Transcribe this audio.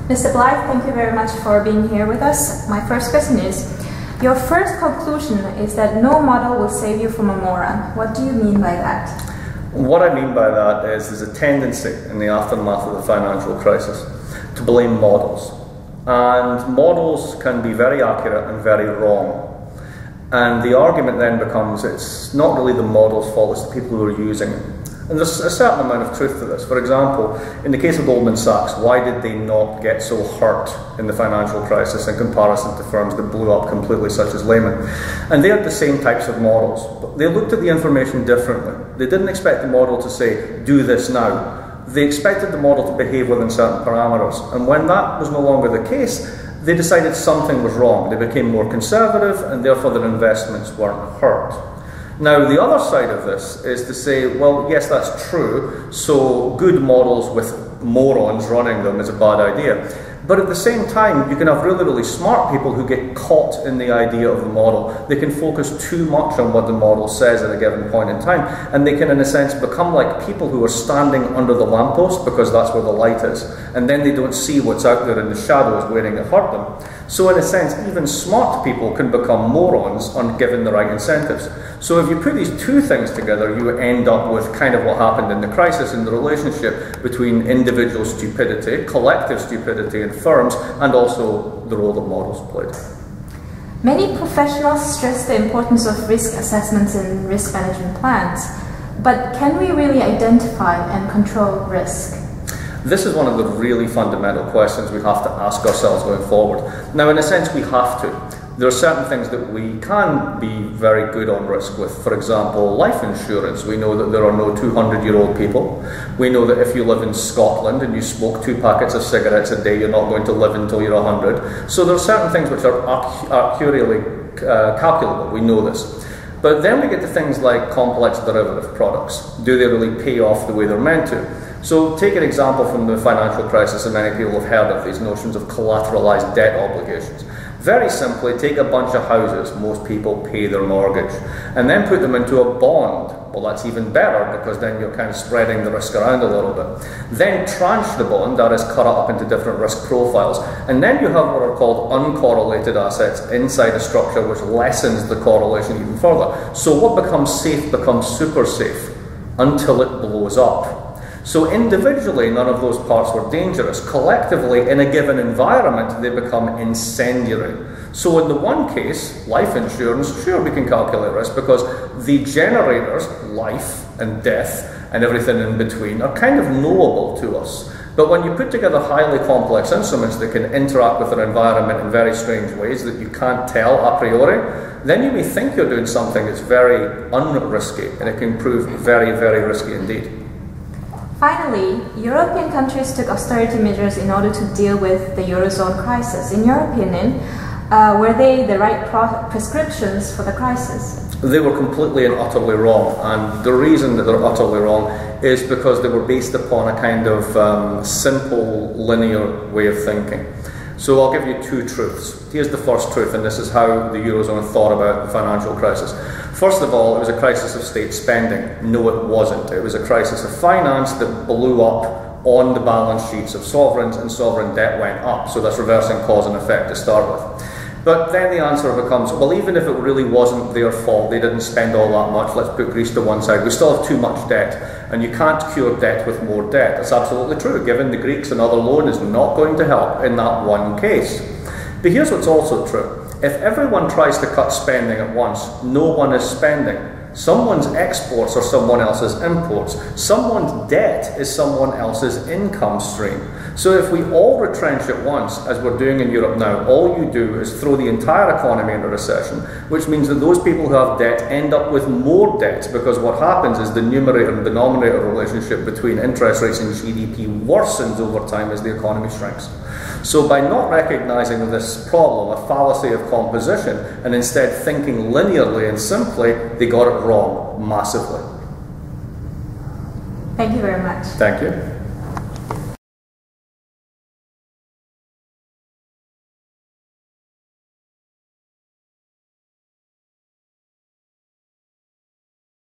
Mr. Blyth, thank you very much for being here with us. My first question is, your first conclusion is that no model will save you from a moron. What do you mean by that? What I mean by that is there's a tendency in the aftermath of the financial crisis to blame models. And models can be very accurate and very wrong. And the argument then becomes it's not really the model's fault, it's the people who are using it. And there's a certain amount of truth to this. For example, in the case of Goldman Sachs, why did they not get so hurt in the financial crisis in comparison to firms that blew up completely, such as Lehman? And they had the same types of models, but they looked at the information differently. They didn't expect the model to say, do this now. They expected the model to behave within certain parameters. And when that was no longer the case, they decided something was wrong. They became more conservative, and therefore their investments weren't hurt. Now, the other side of this is to say, well, yes, that's true, so good models with morons running them is a bad idea. But at the same time, you can have really, really smart people who get caught in the idea of the model. They can focus too much on what the model says at a given point in time, and they can, in a sense, become like people who are standing under the lamppost because that's where the light is, and then they don't see what's out there in the shadows waiting to hurt them. So in a sense, even smart people can become morons on given the right incentives. So if you put these two things together, you end up with kind of what happened in the crisis in the relationship between individual stupidity, collective stupidity in firms, and also the role that models played. Many professionals stress the importance of risk assessments in risk management plans, but can we really identify and control risk? This is one of the really fundamental questions we have to ask ourselves going forward. Now, in a sense, we have to. There are certain things that we can be very good on risk with. For example, life insurance. We know that there are no 200-year-old people. We know that if you live in Scotland and you smoke 2 packets of cigarettes a day, you're not going to live until you're 100. So there are certain things which are accurately calculable. We know this. But then we get to things like complex derivative products. Do they really pay off the way they're meant to? So take an example from the financial crisis, and many people have heard of these notions of collateralized debt obligations. Very simply, take a bunch of houses, most people pay their mortgage, and then put them into a bond. Well, that's even better because then you're kind of spreading the risk around a little bit. Then tranche the bond, that is cut it up into different risk profiles, and then you have what are called uncorrelated assets inside a structure which lessens the correlation even further. So what becomes safe becomes super safe until it blows up. So individually, none of those parts were dangerous. Collectively, in a given environment, they become incendiary. So in the one case, life insurance, sure, we can calculate risk because the generators, life and death and everything in between, are kind of knowable to us. But when you put together highly complex instruments that can interact with their environment in very strange ways that you can't tell a priori, then you may think you're doing something that's very unrisky, and it can prove very, very risky indeed. Finally, European countries took austerity measures in order to deal with the Eurozone crisis. In your opinion, were they the right prescriptions for the crisis? They were completely and utterly wrong, and the reason that they're utterly wrong is because they were based upon a kind of simple, linear way of thinking. So I'll give you 2 truths. Here's the first truth, and this is how the Eurozone thought about the financial crisis. First of all, it was a crisis of state spending. No, it wasn't. It was a crisis of finance that blew up on the balance sheets of sovereigns, and sovereign debt went up. So that's reversing cause and effect to start with. But then the answer becomes, well, even if it really wasn't their fault, they didn't spend all that much, let's put Greece to one side, we still have too much debt, and you can't cure debt with more debt. That's absolutely true. Given the Greeks, another loan is not going to help in that one case. But here's what's also true. If everyone tries to cut spending at once, no one is spending. Someone's exports are someone else's imports. Someone's debt is someone else's income stream. So if we all retrench at once, as we're doing in Europe now, all you do is throw the entire economy into recession, which means that those people who have debt end up with more debt, because what happens is the numerator and denominator relationship between interest rates and GDP worsens over time as the economy shrinks. So by not recognizing this problem, a fallacy of composition, and instead thinking linearly and simply, they got it wrong massively. Thank you very much. Thank you.